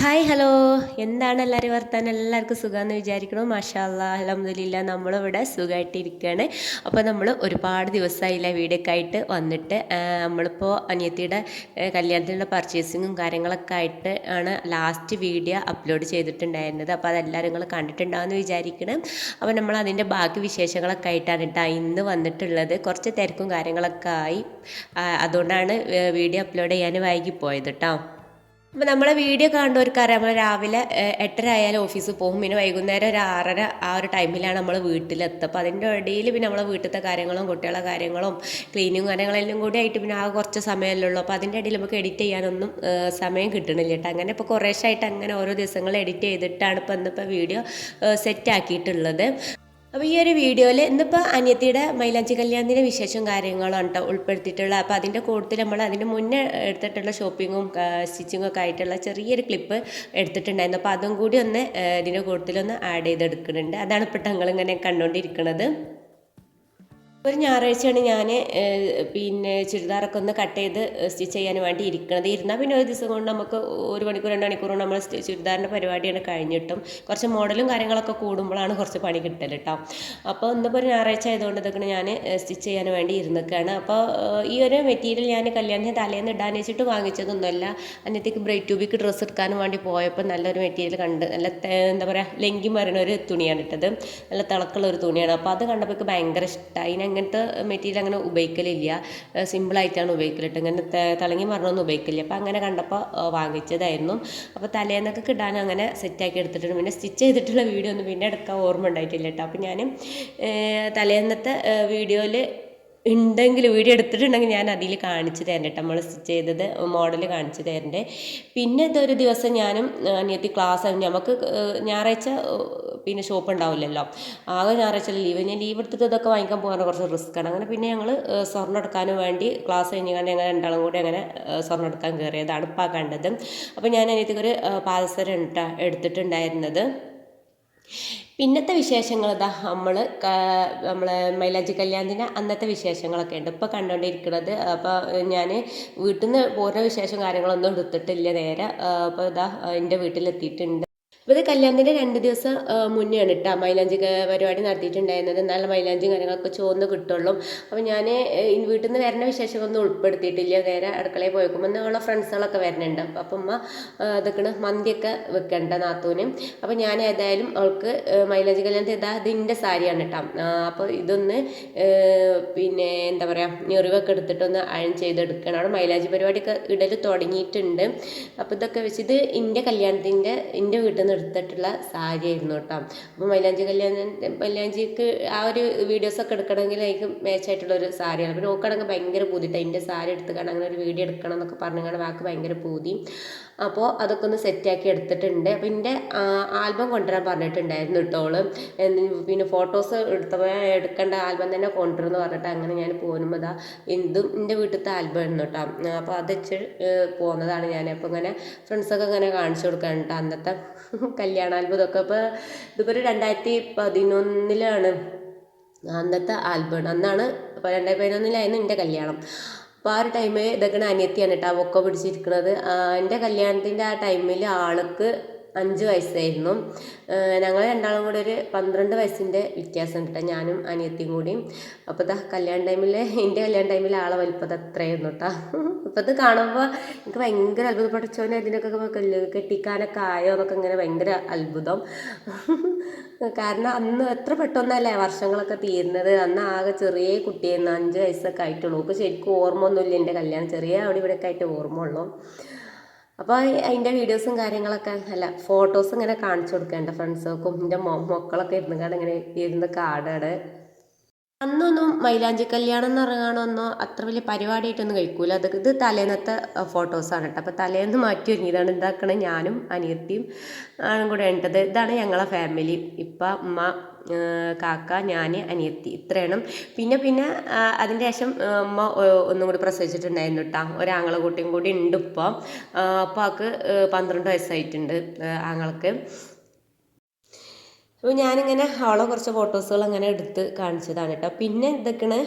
Hi hello. എന്താണ് എല്ലാവരും വർത്താനം? എല്ലാവർക്കും സുഖമാണെന്ന് വിചാരിക്കണം. മാഷാ അല്ലാ, അൽഹംദുലില്ലാ, നമ്മളിവിടെ സുഖമായിട്ടിരിക്കുകയാണ്. അപ്പോൾ നമ്മൾ ഒരുപാട് ദിവസമായില്ല വീഡിയോ ഒക്കെ ആയിട്ട് വന്നിട്ട്. നമ്മളിപ്പോൾ അനിയത്തിയുടെ കല്യാണത്തിനുള്ള പർച്ചേസിങ്ങും കാര്യങ്ങളൊക്കെ ആയിട്ട് ആണ് ലാസ്റ്റ് വീഡിയോ അപ്ലോഡ് ചെയ്തിട്ടുണ്ടായിരുന്നത്. അപ്പോൾ അതെല്ലാവരും നിങ്ങൾ കണ്ടിട്ടുണ്ടാവുമെന്ന് വിചാരിക്കണം. അപ്പോൾ നമ്മൾ അതിൻ്റെ ബാക്കി വിശേഷങ്ങളൊക്കെ ആയിട്ടാണ് കേട്ടോ ഇന്ന് വന്നിട്ടുള്ളത്. കുറച്ച് തിരക്കും കാര്യങ്ങളൊക്കെ ആയി, അതുകൊണ്ടാണ് വീഡിയോ അപ്ലോഡ് ചെയ്യാൻ വൈകിപ്പോയത് കേട്ടോ. അപ്പോൾ നമ്മളെ വീഡിയോ കാണുന്നവർക്കറിയാം, നമ്മൾ രാവിലെ 8:30 ആയാലും ഓഫീസിൽ പോകും. പിന്നെ വൈകുന്നേരം ഒരു 6:30 ആ ഒരു ടൈമിലാണ് നമ്മൾ വീട്ടിലെത്തുക. അപ്പോൾ അതിൻ്റെ ഇടയിൽ പിന്നെ നമ്മളെ വീട്ടിലത്തെ കാര്യങ്ങളും കുട്ടികളുടെ കാര്യങ്ങളും ക്ലീനിങ്ങും കാര്യങ്ങളെല്ലാം കൂടി ആയിട്ട് പിന്നെ ആ കുറച്ച് സമയമല്ലേ ഉള്ളൂ. അപ്പോൾ അതിൻ്റെ ഇടയിൽ നമുക്ക് എഡിറ്റ് ചെയ്യാനൊന്നും സമയം കിട്ടണില്ല കേട്ടോ. അങ്ങനെ ഇപ്പോൾ കുറേശ്ശായിട്ട് അങ്ങനെ ഓരോ ദിവസങ്ങൾ എഡിറ്റ് ചെയ്തിട്ടാണ് ഇപ്പോൾ ഇന്നിപ്പോൾ വീഡിയോ സെറ്റ് ആക്കിയിട്ടുള്ളത്. അപ്പോൾ ഈ ഒരു വീഡിയോയിൽ ഇന്നിപ്പോൾ അനിയത്തിയുടെ മൈലാഞ്ചി കല്യാണത്തിൻ്റെ വിശേഷം കാര്യങ്ങളാണ് കേട്ടോ ഉൾപ്പെടുത്തിയിട്ടുള്ളത്. അപ്പോൾ അതിൻ്റെ കൂട്ടത്തിൽ നമ്മൾ അതിന് മുന്നേ എടുത്തിട്ടുള്ള ഷോപ്പിങ്ങും സ്റ്റിച്ചിങ്ങും ഒക്കെ ആയിട്ടുള്ള ചെറിയൊരു ക്ലിപ്പ് എടുത്തിട്ടുണ്ടായിരുന്നു. അപ്പോൾ അതും കൂടി ഒന്ന് ഇതിൻ്റെ കൂട്ടത്തിലൊന്ന് ആഡ് ചെയ്തെടുക്കുന്നുണ്ട്. അതാണ് ഇപ്പോൾ ഞങ്ങളിങ്ങനെ കണ്ടുകൊണ്ടിരിക്കുന്നത്. ഒരു ഞായറാഴ്ചയാണ് ഞാൻ പിന്നെ ചുരിദാറൊക്കെ ഒന്ന് കട്ട് ചെയ്ത് സ്റ്റിച്ച് ചെയ്യാൻ വേണ്ടി ഇരിക്കുന്നത്. ഇരുന്നാൽ പിന്നെ ഒരു ദിവസം കൊണ്ട് നമുക്ക് 1 മണിക്കൂർ 2 മണിക്കൂർ കൊണ്ട് നമ്മൾ ചുരിദാറിൻ്റെ പരിപാടിയാണ് കഴിഞ്ഞിട്ടും. കുറച്ച് മോഡലും കാര്യങ്ങളൊക്കെ കൂടുമ്പോഴാണ് കുറച്ച് പണി കിട്ടൽ കേട്ടോ. അപ്പോൾ ഇന്നിപ്പോൾ ഒരു ഞായറാഴ്ച ആയതുകൊണ്ട് ഇതൊക്കെ ഞാൻ സ്റ്റിച്ച് ചെയ്യാൻ വേണ്ടി ഇരുന്നിക്കാണ്. അപ്പോൾ ഈ ഒരു മെറ്റീരിയൽ ഞാൻ കല്യാണത്തിന് തലേന്ന് ഇടാൻ വെച്ചിട്ട് വാങ്ങിച്ചതൊന്നുമല്ല. അന്നത്തേക്ക് ബ്രൈറ്റ് ട്യൂബിക്ക് ഡ്രസ്സ് എടുക്കാനും വേണ്ടി പോയപ്പോൾ നല്ലൊരു മെറ്റീരിയൽ കണ്ട്, നല്ല എന്താ പറയുക, ലെങ്കിൻ പറയുന്ന ഒരു തുണിയാണ് ഇട്ടത്. നല്ല തിളക്കുള്ള ഒരു തുണിയാണ്. അപ്പോൾ അത് കണ്ടപ്പോൾ ഭയങ്കര ഇഷ്ടമായി. അങ്ങനത്തെ മെറ്റീരിയൽ അങ്ങനെ ഉപയോഗിക്കലില്ല, സിമ്പിളായിട്ടാണ് ഉപയോഗിക്കലിട്ട്. ഇങ്ങനെ തിളങ്ങി മറന്നൊന്നും ഉപയോഗിക്കില്ല. അപ്പോൾ അങ്ങനെ കണ്ടപ്പോൾ വാങ്ങിച്ചതായിരുന്നു. അപ്പോൾ തലേന്നൊക്കെ കിടാനും അങ്ങനെ സെറ്റാക്കി എടുത്തിട്ടുണ്ട്. പിന്നെ സ്റ്റിച്ച് ചെയ്തിട്ടുള്ള വീഡിയോ ഒന്നും പിന്നെ എടുക്കാൻ ഓർമ്മ ഉണ്ടായിട്ടില്ല കേട്ടോ. അപ്പോൾ ഞാൻ തലേന്നത്തെ വീഡിയോയിൽ ഉണ്ടെങ്കിൽ വീഡിയോ എടുത്തിട്ടുണ്ടെങ്കിൽ ഞാൻ അതിൽ കാണിച്ചു തരേണ്ട കേട്ടോ, നമ്മൾ സ്റ്റിച്ച് ചെയ്തത് മോഡൽ കാണിച്ചു തരണ്ടേ. പിന്നെ ഇതൊരു ദിവസം ഞാനും അനിയത്തി ക്ലാസ് നമുക്ക് ഞായറാഴ്ച പിന്നെ ഷോപ്പ് ഉണ്ടാവില്ലല്ലോ, ആകെ ഞായറാഴ്ച ലീവ്. ഞാൻ ലീവ് എടുത്തിട്ട് ഇതൊക്കെ വാങ്ങിക്കാൻ പോകാൻ കുറച്ച് റിസ്ക്കാണ്. അങ്ങനെ പിന്നെ ഞങ്ങൾ സ്വർണ്ണം എടുക്കാനും വേണ്ടി ക്ലാസ് കഴിഞ്ഞാൽ ഞങ്ങൾ രണ്ടാളും കൂടി അങ്ങനെ സ്വർണ്ണം എടുക്കാൻ കയറിയതാണ് ഇപ്പോൾ കണ്ടത്. അപ്പോൾ ഞാൻ അനിയത്തിക്കൊരു പാദസരം എടുത്തിട്ടുണ്ടായിരുന്നത്. പിന്നത്തെ വിശേഷങ്ങൾ ഇതാ നമ്മളെ മൈലാഞ്ചി കല്യാണത്തിൻ്റെ അന്നത്തെ വിശേഷങ്ങളൊക്കെ ഉണ്ട് ഇപ്പോൾ കണ്ടുകൊണ്ടിരിക്കുന്നത്. അപ്പോൾ ഞാൻ വീട്ടിൽ നിന്ന് പോരുന്ന വിശേഷം കാര്യങ്ങളൊന്നും എടുത്തിട്ടില്ല നേരെ. അപ്പോൾ ഇതാ എൻ്റെ വീട്ടിലെത്തിയിട്ടുണ്ട്. അപ്പോൾ ഇത് കല്യാണത്തിൻ്റെ 2 ദിവസം മുന്നെയാണ് കേട്ടോ മൈലാഞ്ചി പരിപാടി നടത്തിയിട്ടുണ്ടായിരുന്നത്. നല്ല മൈലാഞ്ചിയും കാര്യങ്ങളൊക്കെ ചോന്ന് കിട്ടുള്ളൂ. അപ്പോൾ ഞാൻ വീട്ടിൽ നിന്ന് വരുന്ന വിശേഷമൊന്നും ഉൾപ്പെടുത്തിയിട്ടില്ല. നേരെ അടുക്കളയിൽ പോയിക്കുമ്പോൾ ഉള്ള ഫ്രണ്ട്സുകളൊക്കെ വരുന്നുണ്ട്. അപ്പം അമ്മ ഇതൊക്കെ മന്തിയൊക്കെ വെക്കണ്ട നാത്തൂന്. അപ്പോൾ ഞാൻ ഏതായാലും അവൾക്ക് മൈലാഞ്ചി കല്യാണത്തിൽ ഇതിൻ്റെ സാരിയാണ് കേട്ടോ. അപ്പോൾ ഇതൊന്ന് പിന്നെ എന്താ പറയുക, ഞെറിവൊക്കെ എടുത്തിട്ടൊന്ന് അയൺ ചെയ്തെടുക്കണം. അവിടെ മൈലാഞ്ചി പരിപാടിയൊക്കെ ഇടൽ തുടങ്ങിയിട്ടുണ്ട്. അപ്പോൾ ഇതൊക്കെ വെച്ച് ഇത് എൻ്റെ വീട്ടിൽ നിന്ന് എടുത്തിട്ടുള്ള സാരി ആയിരുന്നു കേട്ടോ. അപ്പോൾ മൈലാഞ്ചിക്ക് ആ ഒരു വീഡിയോസൊക്കെ എടുക്കണമെങ്കിൽ എനിക്ക് മാച്ചായിട്ടുള്ളൊരു സാരിയാണ്. അപ്പോൾ നോക്കുകയാണെങ്കിൽ ഭയങ്കര പൂതിട്ടാണ് എൻ്റെ സാരി എടുത്തുകൊണ്ട് അങ്ങനെ ഒരു വീഡിയോ എടുക്കണം എന്നൊക്കെ പറഞ്ഞുകൊണ്ട് വാക്ക് ഭയങ്കര പൂതി. അപ്പോൾ അതൊക്കെ ഒന്ന് സെറ്റാക്കി എടുത്തിട്ടുണ്ട്. അപ്പോൾ എൻ്റെ ആൽബം കൊണ്ടുവരാൻ പറഞ്ഞിട്ടുണ്ടായിരുന്നു കേട്ടോള്. പിന്നെ ഫോട്ടോസ് എടുക്കേണ്ട ആൽബം തന്നെ കൊണ്ടുവരുമെന്ന് പറഞ്ഞിട്ട് അങ്ങനെ ഞാൻ പോകുമ്പോൾ എന്തും എൻ്റെ വീട്ടിലത്തെ ആൽബം ആയിരുന്നു കേട്ടോ. അപ്പോൾ അത് വെച്ച് പോകുന്നതാണ് ഞാൻ. അപ്പോൾ ഇങ്ങനെ ഫ്രണ്ട്സൊക്കെ ഇങ്ങനെ കാണിച്ചു കൊടുക്കാൻ കേട്ടോ അന്നത്തെ കല്യാണ ആൽബം. ഇതൊക്കെ ഇതിപ്പോൾ ഒരു 2011 അന്നത്തെ ആൽബം. അന്നാണ്, അപ്പോൾ 2011 എൻ്റെ കല്യാണം. അപ്പോൾ ആ ഒരു ടൈമിൽ ഇതൊക്കെ അനിയത്തിയാണ് കേട്ടോ ഒക്കെ പിടിച്ചിരിക്കുന്നത്. എൻ്റെ കല്യാണത്തിൻ്റെ ആ ടൈമിൽ ആൾക്ക് 5 വയസ്സായിരുന്നു. ഞങ്ങൾ രണ്ടാളും കൂടെ ഒരു 12 വയസ്സിൻ്റെ വ്യത്യാസം കേട്ടോ, ഞാനും അനിയത്തിയും കൂടിയും. അപ്പോൾ എൻ്റെ കല്യാണ ടൈമിൽ ആളെ വലിപ്പത് അത്രയായിരുന്നു കേട്ടോ. അപ്പോൾ ഇത് കാണുമ്പോൾ എനിക്ക് ഭയങ്കര അത്ഭുതം. പഠിച്ചോനെ ഇതിനൊക്കെ കെട്ടിക്കാനൊക്കെ ആയോ എന്നൊക്കെ ഇങ്ങനെ ഭയങ്കര അത്ഭുതം. കാരണം അന്ന് എത്ര പെട്ടെന്നല്ലേ വർഷങ്ങളൊക്കെ തീരുന്നത്. അന്ന് ആകെ ചെറിയ കുട്ടിയായിരുന്നു, 5 വയസ്സൊക്കെ ആയിട്ടുള്ളൂ. ഇപ്പോൾ ശരിക്കും ഓർമ്മ ഒന്നുമില്ല എൻ്റെ കല്യാണം, ചെറിയ അവിടെ ഇവിടെയൊക്കെ ആയിട്ട് ഓർമ്മ ഉള്ളൂ. അപ്പോൾ അതിൻ്റെ വീഡിയോസും കാര്യങ്ങളൊക്കെ ഫോട്ടോസ് ഇങ്ങനെ കാണിച്ചു കൊടുക്കേണ്ട ഫ്രണ്ട്സൊക്കെ. എൻ്റെ മക്കളൊക്കെ ഇരുന്ന് ഇങ്ങനെ ഇരുന്ന് കാടാണ്. അന്നൊന്നും മൈലാഞ്ചി കല്യാണം എന്ന് പറയുകയാണൊന്നും അത്ര വലിയ പരിപാടിയായിട്ടൊന്നും കഴിക്കൂല. ഇത് തലേന്നത്തെ ഫോട്ടോസാണ് കേട്ടോ. അപ്പോൾ തലേന്ന് മാറ്റി ഒരുങ്ങിയതാണ്. ഇതാക്കണം ഞാനും അനിയത്തിയും ആണും കൂടെ വേണ്ടത്. ഇതാണ് ഞങ്ങളെ ഫാമിലി. ഇപ്പം ഉമ്മ, കാക്ക, ഞാൻ, അനിയത്തി, ഇത്രയാണ്. പിന്നെ അതിൻ്റെ ശേഷം ഉമ്മ ഒന്നും കൂടി പ്രസവിച്ചിട്ടുണ്ടായിരുന്നു കേട്ടോ. ഒരാങ്ങളെ കുട്ടിയും കൂടി ഉണ്ട് ഇപ്പോൾ. അപ്പോൾ ആൾക്ക് 12 വയസ്സായിട്ടുണ്ട് ആങ്ങൾക്ക്. അപ്പോൾ ഞാനിങ്ങനെ അവളെ കുറച്ച് ഫോട്ടോസുകൾ അങ്ങനെ എടുത്ത് കാണിച്ചതാണ് കേട്ടോ. പിന്നെ ഇതൊക്കെയാണ്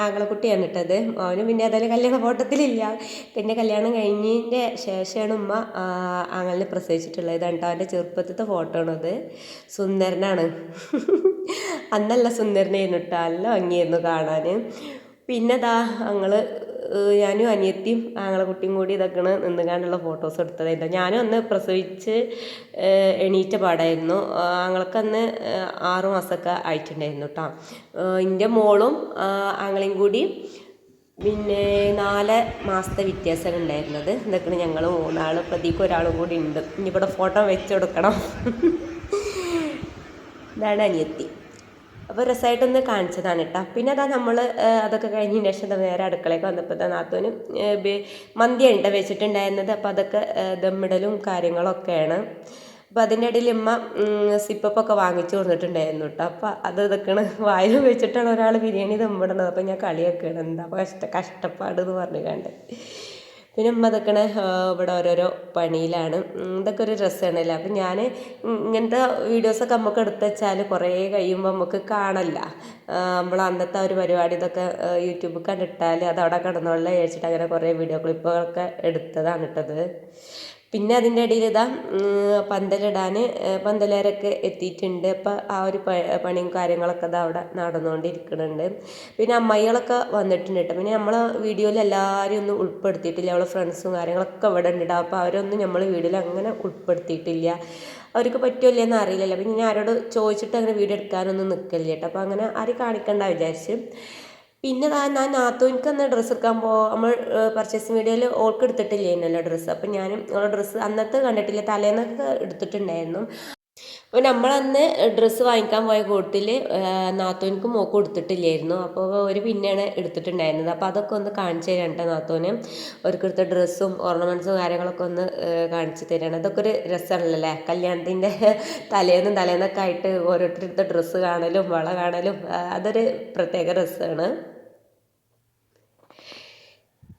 ആങ്ങളക്കുട്ടിയാണ് കേട്ടത്. അവന് പിന്നെ ഏതായാലും കല്യാണ ഫോട്ടത്തിലില്ല. പിന്നെ കല്യാണം കഴിഞ്ഞതിൻ്റെ ശേഷമാണ് ഉമ്മ ആങ്ങളിനെ പ്രസവിച്ചിട്ടുള്ളത്. ഇതാണ് കേട്ടോ അവൻ്റെ ചെറുപ്പത്തിലത്തെ ഫോട്ടോ ആണത്. സുന്ദരനാണ്. അന്നല്ല സുന്ദരനായിരുന്നു കേട്ടോ, നല്ല ഭംഗിയായിരുന്നു കാണാൻ. പിന്നെ ദാ ഞാനും അനിയത്തിയും ആങ്ങളെ കുട്ടിയും കൂടി ഇതൊക്കെയാണ് നിന്നുകാണ്ടുള്ള ഫോട്ടോസ് എടുത്തതായിരുന്നു. ഞാനും അന്ന് പ്രസവിച്ച് എണീറ്റ പാടായിരുന്നു. ആങ്ങളക്കന്ന് 6 മാസമൊക്കെ ആയിട്ടുണ്ടായിരുന്നു കേട്ടോ. എൻ്റെ മോളും ആങ്ങളെയും കൂടി പിന്നെ 4 മാസത്തെ വ്യത്യാസമാണ് ഉണ്ടായിരുന്നത്. ഇതൊക്കെയാണ് ഞങ്ങൾ 3 ആൾ. പ്രതീക്ക് ഒരാളും കൂടി ഉണ്ട്. ഇനിയിവിടെ ഫോട്ടോ വെച്ചെടുക്കണം. ഇതാണ് അനിയത്തി. അപ്പോൾ രസമായിട്ടൊന്ന് കാണിച്ചതാണ് കേട്ടോ. പിന്നെ അതാ നമ്മൾ അതൊക്കെ കഴിഞ്ഞതിന് ശേഷം നേരെ അടുക്കളയൊക്കെ വന്നപ്പോൾ നാത്തൂന് മന്തിയാണ് കേട്ടോ വെച്ചിട്ടുണ്ടായിരുന്നത്. അപ്പോൾ അതൊക്കെ ദമ്മിടലും കാര്യങ്ങളൊക്കെയാണ്. അപ്പോൾ അതിൻ്റെ ഇടയിൽ ഉമ്മ സിപ്പൊക്കെ വാങ്ങിച്ചു കൊടുത്തിട്ടുണ്ടായിരുന്നു കേട്ടോ. അപ്പോൾ ഇതൊക്കെയാണ് വായിൽ വെച്ചിട്ടാണ് ഒരാൾ ബിരിയാണി ദമ്മിടണത്. അപ്പോൾ ഞാൻ കളിയാക്കുകയാണ്, എന്താ കഷ്ടപ്പാട് എന്ന് പറഞ്ഞു കണ്ട്. പിന്നെ ഉമ്മ ഇതൊക്കെയാണ് ഇവിടെ ഓരോരോ പണിയിലാണ്. ഇതൊക്കെ ഒരു രസമാണല്ലോ. അപ്പം ഞാൻ ഇങ്ങനത്തെ വീഡിയോസൊക്കെ നമുക്ക് എടുത്ത് വെച്ചാൽ കുറേ കഴിയുമ്പോൾ നമുക്ക് കാണല്ല. നമ്മൾ അന്നത്തെ ഒരു പരിപാടി ഇതൊക്കെ യൂട്യൂബിൽ കണ്ടിട്ടാൽ അത് അവിടെ കിടന്നോളെ വിചാരിച്ചിട്ട് അങ്ങനെ കുറേ വീഡിയോ ക്ലിപ്പുകളൊക്കെ എടുത്തതാണ് ഇട്ടത്. പിന്നെ അതിൻ്റെ ഇടയിൽ ഇതാ പന്തലിടാൻ പന്തലേരൊക്കെ എത്തിയിട്ടുണ്ട്. അപ്പം ആ ഒരു പണിയും കാര്യങ്ങളൊക്കെ ഇതാ അവിടെ നടന്നുകൊണ്ടിരിക്കുന്നുണ്ട്. പിന്നെ അമ്മായികളൊക്കെ വന്നിട്ടുണ്ട് കേട്ടോ. പിന്നെ നമ്മൾ വീഡിയോയിൽ എല്ലാവരും ഒന്നും ഉൾപ്പെടുത്തിയിട്ടില്ല. അവളെ ഫ്രണ്ട്സും കാര്യങ്ങളൊക്കെ ഇവിടെ ഉണ്ട്. അപ്പോൾ അവരൊന്നും നമ്മൾ വീഡിയോയിൽ അങ്ങനെ ഉൾപ്പെടുത്തിയിട്ടില്ല. അവർക്ക് പറ്റുമല്ലോ എന്ന് അറിയില്ലല്ലോ. പിന്നെ ഞാൻ ആരോട് ചോദിച്ചിട്ട് അങ്ങനെ വീഡിയോ എടുക്കാനൊന്നും നിൽക്കില്ല കേട്ടോ. അപ്പോൾ അങ്ങനെ ആരും കാണിക്കണ്ട വിചാരിച്ച്. പിന്നെ ഞാൻ നാത്തൂനിക്ക് അന്ന് ഡ്രസ്സ് എടുക്കാൻ നമ്മൾ പർച്ചേസിങ് വീഡിയോയിൽ ഓൾക്ക് എടുത്തിട്ടില്ലേനല്ലോ ഡ്രസ്സ്. അപ്പം ഞാനും ഓളെ ഡ്രസ്സ് അന്നത്തെ കണ്ടിട്ടില്ല, തലേന്നൊക്കെ എടുത്തിട്ടുണ്ടായിരുന്നു. അപ്പോൾ നമ്മളന്ന് ഡ്രസ്സ് വാങ്ങിക്കാൻ പോയ കൂട്ടത്തിൽ നാത്തൂനിക്ക് മോക്ക് കൊടുത്തിട്ടില്ലായിരുന്നു. അപ്പോൾ ഒരു പിന്നെയാണ് എടുത്തിട്ടുണ്ടായിരുന്നത്. അപ്പോൾ അതൊക്കെ ഒന്ന് കാണിച്ചു തരാം കേട്ടോ നാത്തൂന്. അവർക്കെടുത്ത ഡ്രസ്സും ഓർണമെൻറ്റ്സും കാര്യങ്ങളൊക്കെ ഒന്ന് കാണിച്ചു തരാണ്. അതൊക്കെ ഒരു രസമാണല്ലോ അല്ലേ. കല്യാണത്തിൻ്റെ തലേന്നൊക്കെ ആയിട്ട് ഓരോരുത്തരുടെ ഡ്രസ്സ് കാണലും വള കാണലും അതൊരു പ്രത്യേക രസമാണ്.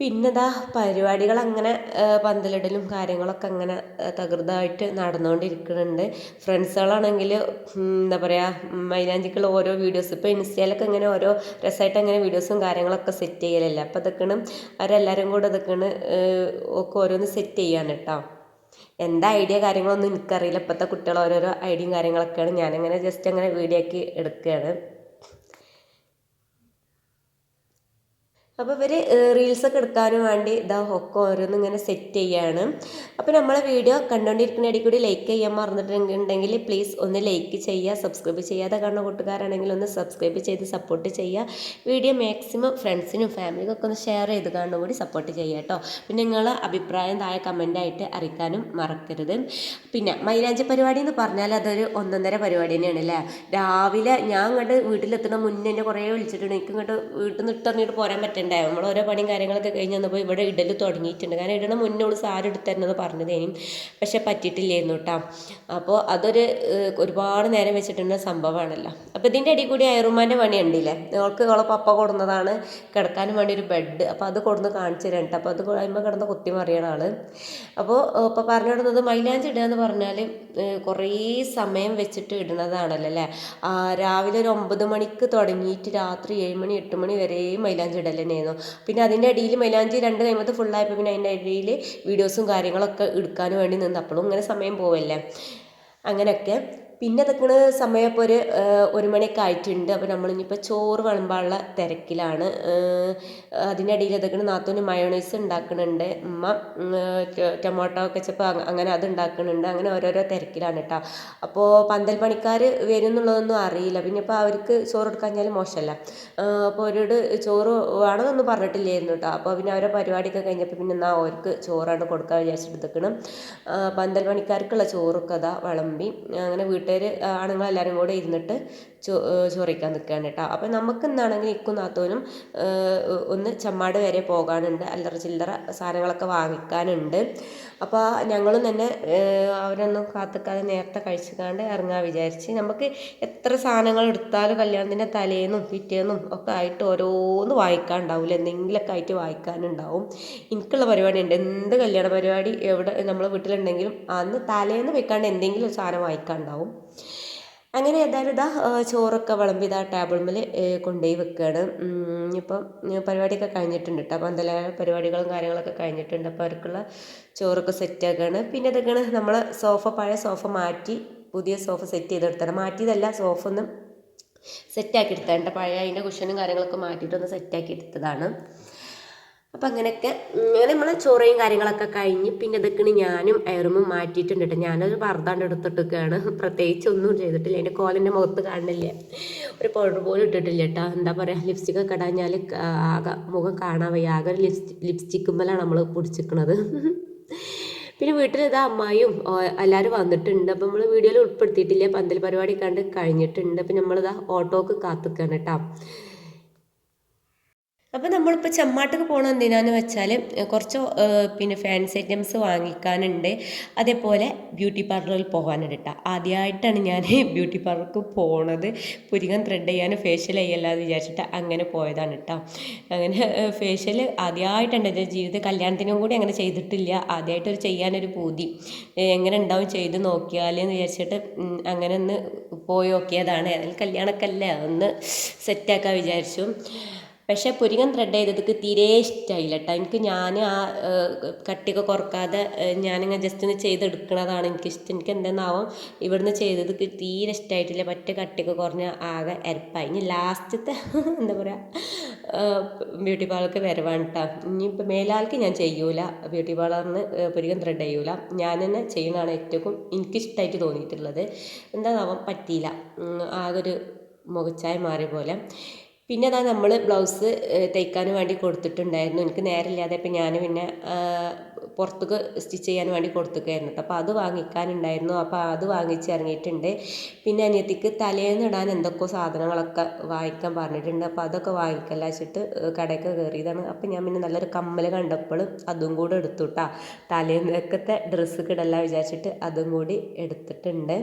പിന്നെതാ പരിപാടികൾ അങ്ങനെ പന്തലിടലും കാര്യങ്ങളൊക്കെ അങ്ങനെ തകൃതമായിട്ട് നടന്നുകൊണ്ടിരിക്കുന്നുണ്ട്. ഫ്രണ്ട്സുകളാണെങ്കിൽ എന്താ പറയുക, മൈലാഞ്ചിക്കുള്ള ഓരോ വീഡിയോസ് ഇപ്പോൾ ഇൻസ്റ്റയിലൊക്കെ ഇങ്ങനെ ഓരോ രസമായിട്ട് അങ്ങനെ വീഡിയോസും കാര്യങ്ങളൊക്കെ സെറ്റ് ചെയ്യലല്ലേ. അപ്പോൾ ഇതൊക്കെയാണ് അവരെല്ലാവരും കൂടെ ഇതൊക്കെയാണ് ഒക്കെ ഓരോന്ന് സെറ്റ് ചെയ്യാണ് കേട്ടോ. എന്താ ഐഡിയ കാര്യങ്ങളൊന്നും എനിക്കറിയില്ല. ഇപ്പോഴത്തെ കുട്ടികൾ ഓരോരോ ഐഡിയയും കാര്യങ്ങളൊക്കെയാണ്. ഞാനങ്ങനെ ജസ്റ്റ് അങ്ങനെ വീഡിയോ ആക്കി എടുക്കുകയാണ്. അപ്പോൾ ഇവർ റീൽസൊക്കെ എടുക്കാനും വേണ്ടി ഒക്കെ ഓരോന്നും ഇങ്ങനെ സെറ്റ് ചെയ്യാണ്. അപ്പോൾ നമ്മളെ വീഡിയോ കണ്ടുകൊണ്ടിരിക്കുന്ന ഇടയിൽ കൂടി ലൈക്ക് ചെയ്യാൻ മറന്നിട്ടുണ്ടെങ്കിൽ പ്ലീസ് ഒന്ന് ലൈക്ക് ചെയ്യുക. സബ്സ്ക്രൈബ് ചെയ്യാതെ കാണുന്ന കൂട്ടുകാരാണെങ്കിൽ ഒന്ന് സബ്സ്ക്രൈബ് ചെയ്ത് സപ്പോർട്ട് ചെയ്യുക. വീഡിയോ മാക്സിമം ഫ്രണ്ട്സിനും ഫാമിലിക്കൊക്കെ ഒന്ന് ഷെയർ ചെയ്ത് കാണുന്ന കൂടി സപ്പോർട്ട് ചെയ്യുക കേട്ടോ. പിന്നെ നിങ്ങളെ അഭിപ്രായം താഴെ കമൻ്റായിട്ട് അറിയിക്കാനും മറക്കരുത്. പിന്നെ മൈലാഞ്ചി പരിപാടി എന്ന് പറഞ്ഞാൽ അതൊരു 1.5 പരിപാടി തന്നെയാണ് അല്ലേ. രാവിലെ ഞാൻ ഇങ്ങോട്ട് വീട്ടിലെത്തുന്ന മുന്നേ എന്നെ കുറേ വിളിച്ചിട്ടുണ്ട്. എനിക്ക് ഇങ്ങോട്ട് വീട്ടിൽ നിന്ന് ഇട്ടെറിഞ്ഞിട്ട് പോരാൻ പറ്റുന്നുണ്ടാവും. നമ്മൾ ഓരോ പണിയും കാര്യങ്ങളൊക്കെ കഴിഞ്ഞ് വന്നപ്പോൾ ഇവിടെ ഇടൽ തുടങ്ങിയിട്ടുണ്ട്. കാരണം ഇടണ മുന്നേ സാരി എടുത്തരുന്നത് പറഞ്ഞതേനും, പക്ഷെ പറ്റിയിട്ടില്ലായിരുന്നു കേട്ടോ. അപ്പോൾ അതൊരു ഒരുപാട് നേരം വെച്ചിട്ടുള്ള സംഭവമാണല്ലോ. അപ്പോൾ ഇതിൻ്റെ ഇടയിൽ കൂടി ഐറുമാൻ്റെ പണി ഉണ്ടില്ലേ, അവളെ പപ്പ കൊടുന്നതാണ് കിടക്കാനും വേണ്ടി ഒരു ബെഡ്. അപ്പോൾ അത് കൊടുന്ന് കാണിച്ചു തരാം കേട്ടോ. അപ്പോൾ അത് കഴിയുമ്പോൾ കിടന്ന് കുത്തി മറിയണ ആൾ. അപ്പോൾ ഇപ്പോൾ പറഞ്ഞു ഇടുന്നത് മൈലാഞ്ചി ഇടുക എന്ന് പറഞ്ഞാൽ കുറേ സമയം വെച്ചിട്ട് ഇടുന്നതാണല്ലോ അല്ലേ. രാവിലെ ഒരു 9 മണിക്ക് തുടങ്ങിയിട്ട് രാത്രി 7 മണി 8 മണി വരെ മൈലാഞ്ചി ഇടൽ തന്നെയായിരുന്നു. പിന്നെ അതിൻ്റെ ഇടയിൽ മൈലാഞ്ചി 2 കഴിയുമ്പോൾ ഫുള്ളായപ്പോൾ പിന്നെ അതിൻ്റെ ഇടയിൽ വീഡിയോസും കാര്യങ്ങളൊക്കെ എടുക്കാൻ വേണ്ടി നിന്ന് അപ്പോഴും ഇങ്ങനെ സമയം പോവല്ലേ അങ്ങനെയൊക്കെ. പിന്നെ അതൊക്കെ സമയം ഇപ്പോൾ ഒരു 1 മണിയൊക്കെ ആയിട്ടുണ്ട്. അപ്പോൾ നമ്മളിനിപ്പോൾ ചോറ് വിളമ്പാനുള്ള തിരക്കിലാണ്. അതിൻ്റെ ഇടയിൽ അതൊക്കെ നാത്തൂന് മയോണൈസ് ഉണ്ടാക്കുന്നുണ്ട്, ഉമ്മ ടൊമാറ്റോ കെച്ചപ്പ് അങ്ങനെ അത് ഉണ്ടാക്കുന്നുണ്ട്. അങ്ങനെ ഓരോരോ തിരക്കിലാണ് കേട്ടോ. അപ്പോൾ പന്തൽ പണിക്കാർ വരും എന്നുള്ളതൊന്നും അറിയില്ല. പിന്നെ ഇപ്പോൾ അവർക്ക് ചോറ് എടുക്കാഞ്ഞാൽ മോശമല്ല. അപ്പോൾ അവരോട് ചോറ് വേണമെന്നൊന്നും പറഞ്ഞിട്ടില്ലായിരുന്നു കേട്ടോ. അപ്പോൾ പിന്നെ അവരെ പരിപാടിയൊക്കെ കഴിഞ്ഞപ്പോൾ പിന്നെ എന്നാൽ അവർക്ക് ചോറാണ് കൊടുക്കാൻ വിചാരിച്ചെടുത്തേക്കണം. പന്തൽ പണിക്കാർക്കുള്ള ചോറൊക്കെ അതാ വിളമ്പി അങ്ങനെ ആണുങ്ങളെല്ലാവരും കൂടെ ഇരുന്നിട്ട് ചോറിക്കാൻ നിൽക്കുകയാണ് കേട്ടോ. അപ്പോൾ നമുക്ക് എന്താണെങ്കിൽ ഇക്കും നാത്തോനും ഒന്ന് ചമ്മാട് വരെ പോകാനുണ്ട്, അല്ലറ ചില്ലറ സാധനങ്ങളൊക്കെ വാങ്ങിക്കാനുണ്ട്. അപ്പോൾ ഞങ്ങളും തന്നെ അവരൊന്നും കാത്തിക്കാതെ നേരത്തെ കഴിച്ചിക്കാണ്ട് ഇറങ്ങാൻ വിചാരിച്ച്. നമുക്ക് എത്ര സാധനങ്ങൾ എടുത്താലും കല്യാണത്തിൻ്റെ തലേന്നും പിറ്റേന്നും ഒക്കെ ആയിട്ട് ഓരോന്ന് വായിക്കാനുണ്ടാവില്ല, എന്തെങ്കിലുമൊക്കെ ആയിട്ട് വായിക്കാനുണ്ടാവും. എനിക്കുള്ള പരിപാടി ഉണ്ട്, എന്ത് കല്യാണ പരിപാടി എവിടെ നമ്മൾ വീട്ടിലുണ്ടെങ്കിലും അന്ന് തലേന്ന് വെക്കാണ്ട് എന്തെങ്കിലും ഒരു സാധനം വായിക്കാനുണ്ടാവും. അങ്ങനെ ഏതായാലും ഇതാ ചോറൊക്കെ വിളമ്പി ഇതാ ടേബിൾമേൽ കൊണ്ടുപോയി വെക്കുകയാണ്. ഇപ്പം പരിപാടിയൊക്കെ കഴിഞ്ഞിട്ടുണ്ട് കേട്ടോ. അപ്പോൾ എന്തെല്ലാം പരിപാടികളും കാര്യങ്ങളൊക്കെ കഴിഞ്ഞിട്ടുണ്ട്. അപ്പോൾ അവർക്കുള്ള ചോറൊക്കെ സെറ്റാക്കുകയാണ്. പിന്നെ ഇതൊക്കെയാണ് നമ്മൾ പഴയ സോഫ മാറ്റി പുതിയ സോഫ സെറ്റ് ചെയ്തെടുത്താണ്. മാറ്റിയതല്ല, സോഫ ഒന്ന് സെറ്റാക്കി എടുത്തതാണ്. പഴയ അതിൻ്റെ കുഷനും കാര്യങ്ങളൊക്കെ മാറ്റിയിട്ടൊന്ന് സെറ്റാക്കി എടുത്തതാണ്. അപ്പം അങ്ങനെയൊക്കെ അങ്ങനെ നമ്മൾ ചോറയും കാര്യങ്ങളൊക്കെ കഴിഞ്ഞ് പിന്നെ ഇതൊക്കെയാണ് ഞാനും എയറുമും മാറ്റിയിട്ടുണ്ട് കേട്ടോ. ഞാനൊരു പർദ്ദാണ്ട് എടുത്തിട്ടൊക്കെയാണ്, പ്രത്യേകിച്ച് ഒന്നും ചെയ്തിട്ടില്ല. അതിൻ്റെ കോലിൻ്റെ മുഖത്ത് കാണുന്നില്ല, ഒരു പൗഡർ പോലും ഇട്ടിട്ടില്ല കേട്ടോ. എന്താ പറയുക, ലിപ്സ്റ്റിക്കൊക്കെ ഇടാഞ്ഞാൽ ആകെ മുഖം കാണാൻ വയ്യ. ആകെ ഒരു ലിപ്സ്റ്റിക്കുമ്മലാണ് നമ്മൾ പിടിച്ചിരിക്കുന്നത്. പിന്നെ വീട്ടിൽ ഇതാ അമ്മായിയും എല്ലാവരും വന്നിട്ടുണ്ട്. അപ്പം നമ്മൾ വീഡിയോയിൽ ഉൾപ്പെടുത്തിയിട്ടില്ല. പന്തൽ പരിപാടി കണ്ട് കഴിഞ്ഞിട്ടുണ്ട്. അപ്പം നമ്മളിതാ ഓട്ടോക്ക് കാത്തിക്കാണ് കേട്ടോ. അപ്പോൾ നമ്മളിപ്പോൾ ചെമ്മാട്ടക്ക് പോകണം എന്തിനാന്ന് വെച്ചാൽ കുറച്ച് പിന്നെ ഫാൻസി ഐറ്റംസ് വാങ്ങിക്കാനുണ്ട്. അതേപോലെ ബ്യൂട്ടി പാർലറിൽ പോകാനുണ്ട് കേട്ടോ. ആദ്യമായിട്ടാണ് ഞാൻ ബ്യൂട്ടി പാർലർക്ക് പോണത്. പുരികം ത്രെഡ് ചെയ്യാനും ഫേഷ്യൽ ചെയ്യല്ലാന്ന് വിചാരിച്ചിട്ട് അങ്ങനെ പോയതാണ് കേട്ടോ. അങ്ങനെ ഫേഷ്യൽ ആദ്യമായിട്ടുണ്ട് എൻ്റെ ജീവിതത്തിൽ. കല്യാണത്തിനും കൂടി അങ്ങനെ ചെയ്തിട്ടില്ല. ആദ്യമായിട്ടൊരു ചെയ്യാനൊരു പൂതി എങ്ങനെ ഉണ്ടാവും ചെയ്ത് നോക്കിയാലെന്ന് വിചാരിച്ചിട്ട് അങ്ങനെ ഒന്ന് പോയി നോക്കിയതാണ്. അതിൽ കല്യാണമൊക്കെ അല്ലേ, ഒന്ന് സെറ്റാക്കാൻ വിചാരിച്ചു. പക്ഷേ പുരികം ത്രെഡ് ചെയ്തതൊക്കെ തീരെ ഇഷ്ടമായില്ല കേട്ടോ. ഞാൻ ആ കട്ടിയൊക്കെ കുറക്കാതെ ഞാനിങ്ങനെ ജസ്റ്റ് ഒന്ന് ചെയ്തെടുക്കുന്നതാണ് എനിക്കിഷ്ടം. എനിക്ക് എന്തെന്നാവും ഇവിടുന്ന് ചെയ്തത് തീരെ ഇഷ്ടമായിട്ടില്ല. മറ്റേ കട്ടിയൊക്കെ കുറഞ്ഞ ആകെ എരപ്പായി. ഇനി ലാസ്റ്റത്തെ എന്താ പറയുക ബ്യൂട്ടി പാർലർക്ക് വരവാണ് കേട്ടോ. ഇനിയിപ്പോൾ മേലാൾക്ക് ഞാൻ ചെയ്യൂല, ബ്യൂട്ടി പാർലറിന് പുരികം ത്രെഡ് ചെയ്യൂല. ഞാൻ തന്നെ ചെയ്യുന്നതാണ് ഏറ്റവും എനിക്കിഷ്ടമായിട്ട് തോന്നിയിട്ടുള്ളത്. എന്താണാവാം പറ്റിയില്ല, ആകെ ഒരു മുഖച്ചായ മാറിയ പോലെ. പിന്നെ അതാ നമ്മൾ ബ്ലൗസ് തയ്ക്കാൻ വേണ്ടി കൊടുത്തിട്ടുണ്ടായിരുന്നു. എനിക്ക് നേരമില്ലാതെ ഇപ്പം ഞാൻ പിന്നെ പുറത്തേക്ക് സ്റ്റിച്ച് ചെയ്യാൻ വേണ്ടി കൊടുത്തിട്ടായിരുന്നു കേട്ടോ. അപ്പോൾ അത് വാങ്ങിക്കാനുണ്ടായിരുന്നു. അപ്പോൾ അത് വാങ്ങിച്ചിറങ്ങിയിട്ടുണ്ട്. പിന്നെ അനിയത്തിക്ക് തലേന്ന് ഇടാൻ എന്തൊക്കെയോ സാധനങ്ങളൊക്കെ വാങ്ങിക്കാൻ പറഞ്ഞിട്ടുണ്ട്. അപ്പോൾ അതൊക്കെ വാങ്ങിക്കല്ല വെച്ചിട്ട് കടയൊക്കെ കയറിയതാണ്. അപ്പോൾ ഞാൻ പിന്നെ നല്ലൊരു കമ്മൽ കണ്ടപ്പോൾ അതും കൂടെ എടുത്തു കേട്ടോ. തലേന്നൊക്കത്തെ ഡ്രസ്സ് കിടല്ല വിചാരിച്ചിട്ട് അതും കൂടി എടുത്തിട്ടുണ്ട്.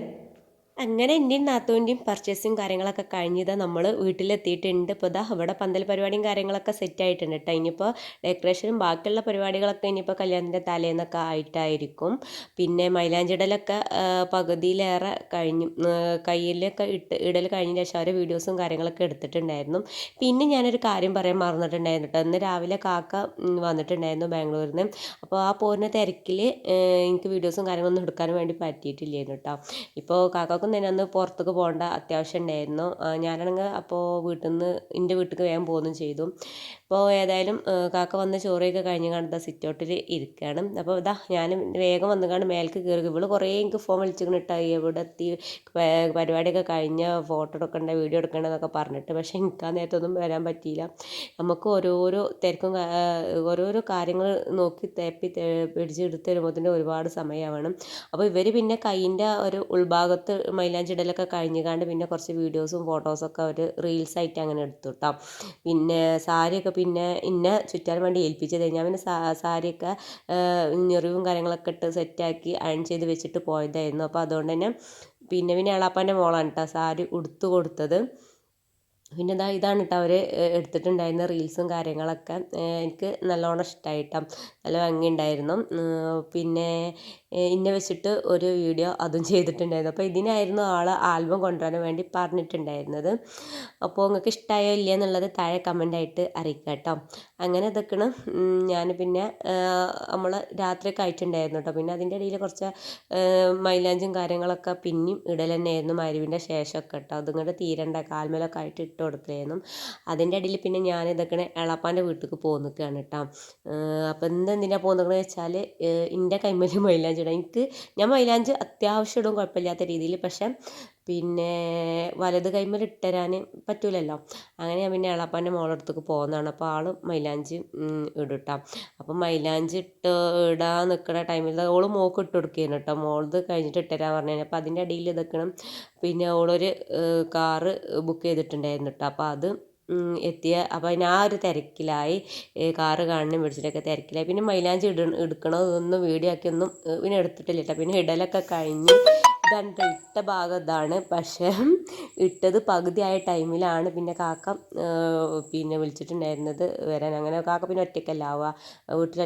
അങ്ങനെ എൻ്റെയും നാത്തൂൻ്റെയും പർച്ചേസും കാര്യങ്ങളൊക്കെ കഴിഞ്ഞത് നമ്മൾ വീട്ടിലെത്തിയിട്ടുണ്ട്. ഇപ്പോൾ ഇതാ ഇവിടെ പന്തൽ പരിപാടിയും കാര്യങ്ങളൊക്കെ സെറ്റ് ആയിട്ടുണ്ട് കേട്ടോ. ഇനിയിപ്പോൾ ഡെക്കറേഷനും ബാക്കിയുള്ള പരിപാടികളൊക്കെ ഇനിയിപ്പോൾ കല്യാണത്തിൻ്റെ തലേന്നൊക്കെ ആയിട്ടായിരിക്കും. പിന്നെ മൈലാഞ്ചിടലൊക്കെ പകുതിയിലേറെ കഴിഞ്ഞു. കയ്യിലൊക്കെ ഇടൽ കഴിഞ്ഞ ശേഷം അവരെ വീഡിയോസും കാര്യങ്ങളൊക്കെ എടുത്തിട്ടുണ്ടായിരുന്നു. പിന്നെ ഞാനൊരു കാര്യം പറയാൻ മറന്നിട്ടുണ്ടായിരുന്നു കേട്ടോ. ഇന്ന് രാവിലെ കാക്ക വന്നിട്ടുണ്ടായിരുന്നു ബാംഗ്ലൂരിൽ നിന്ന്. അപ്പോൾ ആ പോരുന്ന തിരക്കിൽ എനിക്ക് വീഡിയോസും കാര്യങ്ങളൊന്നും എടുക്കാൻ വേണ്ടി പറ്റിയിട്ടില്ലായിരുന്നു കേട്ടോ. ഇപ്പോൾ കാക്ക തന്നെ അന്ന് പുറത്തേക്ക് പോകേണ്ട അത്യാവശ്യം ഉണ്ടായിരുന്നു. ഞാനാണെങ്കിൽ അപ്പോൾ വീട്ടിൽ നിന്ന് എൻ്റെ വീട്ടിലേക്ക് വേഗം പോകുകയും ചെയ്തു. അപ്പോൾ ഏതായാലും കാക്ക വന്ന് ചോറയൊക്കെ കഴിഞ്ഞ് കണ്ട സിറ്റ് ഔട്ടിൽ ഇരിക്കുകയാണ്. അപ്പോൾ ഇതാ ഞാൻ വേഗം വന്നുകൊണ്ട് മേലേക്ക് കയറി. ഇവള് കുറേ എനിക്ക് ഫോൺ വിളിച്ചിട്ട് എവിടെ എത്തി, പരിപാടിയൊക്കെ കഴിഞ്ഞ് ഫോട്ടോ എടുക്കണ്ട വീഡിയോ എടുക്കണ്ട എന്നൊക്കെ പറഞ്ഞിട്ട്. പക്ഷേ എനിക്ക് ആ നേരത്തൊന്നും വരാൻ പറ്റിയില്ല. നമുക്ക് ഓരോരോ തിരക്കും ഓരോരോ കാര്യങ്ങൾ നോക്കി പിടിച്ചെടുത്ത് വരുമ്പോൾ ഒരുപാട് സമയമാണ്. അപ്പോൾ ഇവർ പിന്നെ കൈയിൻ്റെ ഒരു ഉൾഭാഗത്ത് മൈലാഞ്ചിടലൊക്കെ കഴിഞ്ഞുകൊണ്ട് പിന്നെ കുറച്ച് വീഡിയോസും ഫോട്ടോസൊക്കെ അവർ റീൽസായിട്ട് അങ്ങനെ എടുത്തു കേട്ടോ. പിന്നെ സാരിയൊക്കെ പിന്നെ ഇന്നെ ചുറ്റാൻ വേണ്ടി ഏൽപ്പിച്ചത്. ഞാൻ പിന്നെ സാരിയൊക്കെ ഞെറിവും കാര്യങ്ങളൊക്കെ ഇട്ട് സെറ്റാക്കി അയൺ ചെയ്ത് വെച്ചിട്ട് പോയതായിരുന്നു. അപ്പോൾ അതുകൊണ്ട് തന്നെ പിന്നെ എളാപ്പാൻ്റെ മോളാണ് കേട്ടോ സാരി ഉടുത്തു കൊടുത്തത്. പിന്നെ ഇതാണ് കേട്ടോ അവർ എടുത്തിട്ടുണ്ടായിരുന്ന റീൽസും കാര്യങ്ങളൊക്കെ. എനിക്ക് നല്ലോണം ഇഷ്ടമായിട്ടോ, നല്ല ഭംഗിയുണ്ടായിരുന്നു. പിന്നെ ഇന്നെ വെച്ചിട്ട് ഒരു വീഡിയോ അതും ചെയ്തിട്ടുണ്ടായിരുന്നു. അപ്പോൾ ഇതിനായിരുന്നു ആൾ ആൽബം കൊണ്ടുവരാൻ വേണ്ടി പറഞ്ഞിട്ടുണ്ടായിരുന്നത്. അപ്പോൾ നിങ്ങൾക്ക് ഇഷ്ടമായോ ഇല്ല എന്നുള്ളത് താഴെ കമൻ്റായിട്ട് അറിയിക്കുക കേട്ടോ. അങ്ങനെ ഇതൊക്കെയാണ് ഞാൻ പിന്നെ നമ്മൾ രാത്രിയൊക്കെ ആയിട്ടുണ്ടായിരുന്നു കേട്ടോ. പിന്നെ അതിൻ്റെ ഇടയിൽ കുറച്ച് മൈലാഞ്ചും കാര്യങ്ങളൊക്കെ പിന്നെയും ഇടൽ തന്നെയായിരുന്നു മരുവിൻ്റെ ശേഷമൊക്കെ കേട്ടോ. അതിങ്ങോട്ട് തീരണ്ട കാൽമേലൊക്കെ ആയിട്ട് ഇട്ട് കൊടുക്കുകയായിരുന്നു. അതിൻ്റെ ഇടയിൽ പിന്നെ ഞാൻ ഇതൊക്കെ എളാപ്പാൻ്റെ വീട്ടിലേക്ക് പോന്നിക്കുകയാണ് കേട്ടോ. അപ്പോൾ എന്തിനാണ് പോകുന്നതെന്ന് വെച്ചാൽ എൻ്റെ കൈമേൽ മൈലാഞ്ചി ഇടാം. ഞാൻ മൈലാഞ്ചി അത്യാവശ്യം ഇടും, കുഴപ്പമില്ലാത്ത രീതിയിൽ. പക്ഷേ പിന്നെ വലത് കൈമേൽ ഇട്ടുതരാൻ പറ്റൂലല്ലോ. അങ്ങനെ ഞാൻ പിന്നെ എളാപ്പാൻ്റെ മോളടുത്തേക്ക് പോകുന്നതാണ്. അപ്പോൾ ആൾ മൈലാഞ്ചി ഇടും. അപ്പം മൈലാഞ്ചി ഇടാൻ നിൽക്കുന്ന ടൈമിൽ ഓൾ മോൾക്ക് ഇട്ട് കൊടുക്കുകയാണ് കേട്ടോ. മോളത് കഴിഞ്ഞിട്ട് ഇട്ടുതരാൻ പറഞ്ഞു. അപ്പോൾ അതിൻ്റെ അടിയിൽ ഇതൊക്കെയാണ്. പിന്നെ ഓളൊരു കാറ് ബുക്ക് ചെയ്തിട്ടുണ്ടായിരുന്നു കേട്ടോ. അപ്പോൾ അത് അപ്പോൾ അതിന് ആ ഒരു തിരക്കിലായി, കാറ് കാണാനും പിടിച്ചിട്ടൊക്കെ തിരക്കിലായി. പിന്നെ മൈലാഞ്ചി എടുക്കണതൊന്നും വീഡിയോ ആക്കിയൊന്നും പിന്നെ എടുത്തിട്ടില്ല കേട്ടോ. പിന്നെ ഇടലൊക്കെ കഴിഞ്ഞ് ഇതാണ് ഇട്ട ഭാഗം ഇതാണ്. പക്ഷേ ഇട്ടത് പകുതിയായ ടൈമിലാണ് പിന്നെ കാക്ക പിന്നെ വിളിച്ചിട്ടുണ്ടായിരുന്നത് വരാൻ. അങ്ങനെ കാക്ക പിന്നെ ഒറ്റയ്ക്കല്ല ആവുക, വീട്ടിൽ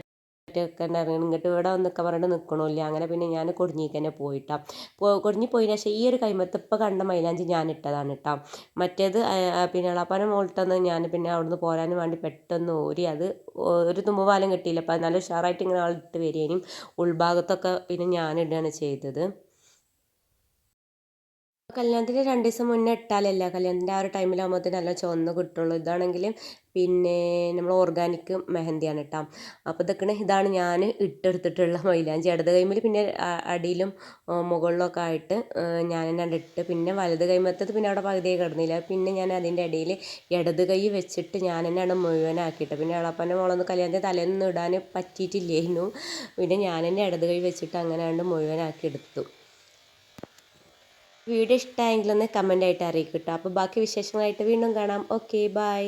ഒക്കെ ഉണ്ടായിരുന്നു. ഇങ്ങോട്ട് ഇവിടെ വന്നൊക്കെ പറഞ്ഞിട്ട് നിൽക്കണമില്ല. അങ്ങനെ പിന്നെ ഞാൻ കൊടിഞ്ഞിക്ക് തന്നെ പോയിട്ടാ. കൊടിഞ്ഞി പോയതിന് ശേഷം ഈ ഒരു കൈമത്ത് ഇപ്പോൾ കണ്ട മൈലാഞ്ചി ഞാൻ ഇട്ടതാണ് കേട്ടോ. മറ്റേത് പിന്നെ എളാപ്പാൻ്റെ മോളിട്ടന്ന് ഞാൻ പിന്നെ അവിടുന്ന് പോരാൻ വേണ്ടി പെട്ടെന്ന് ഓരി അത് ഒരു തുമ്പുപാലം കിട്ടിയില്ല. അപ്പോൾ നല്ല ഉഷാറായിട്ട് ഇങ്ങനെ ആളിട്ട് വരികയും ഉൾഭാഗത്തൊക്കെ പിന്നെ ഞാൻ ഇടുകയാണ് ചെയ്തത്. കല്യാണത്തിന് 2 ദിവസം മുന്നേ ഇട്ടാലല്ല കല്യാണത്തിൻ്റെ ആ ഒരു ടൈമിലാകുമ്പോഴത്തേന് നല്ല ചുവന്ന് കിട്ടുള്ളൂ. ഇതാണെങ്കിൽ പിന്നെ നമ്മൾ ഓർഗാനിക് മെഹന്തിയാണ് കേട്ടോ. അപ്പോൾ ഇതാണ് ഞാൻ ഇട്ടെടുത്തിട്ടുള്ള മൈലാഞ്ചി. ഇടത് കൈമിൽ പിന്നെ അടിയിലും മുകളിലൊക്കെ ആയിട്ട് ഞാൻ തന്നെ ഇട്ട്, പിന്നെ വലത് കൈമത്തത് പിന്നെ അവിടെ പകുതിയായി കിടന്നില്ല. പിന്നെ ഞാൻ അതിൻ്റെ ഇടയിൽ ഇടത് കൈ വെച്ചിട്ട് ഞാൻ തന്നെയാണ് മുഴുവനാക്കിയിട്ട്. പിന്നെ എളാപ്പാൻ്റെ മോളൊന്ന് കല്യാണത്തിന് തലേന്ന് ഇടാൻ പറ്റിയിട്ടില്ലായിരുന്നു. പിന്നെ ഞാൻ തന്നെ ഇടത് കൈ വെച്ചിട്ട് അങ്ങനെ മുഴുവനാക്കി എടുത്തു. വീഡിയോ ഇഷ്ടമായെങ്കിലൊന്ന് കമൻ്റായിട്ട് അറിയിക്കട്ടോ. അപ്പോൾ ബാക്കി വിശേഷങ്ങളായിട്ട് വീണ്ടും കാണാം. Okay, by.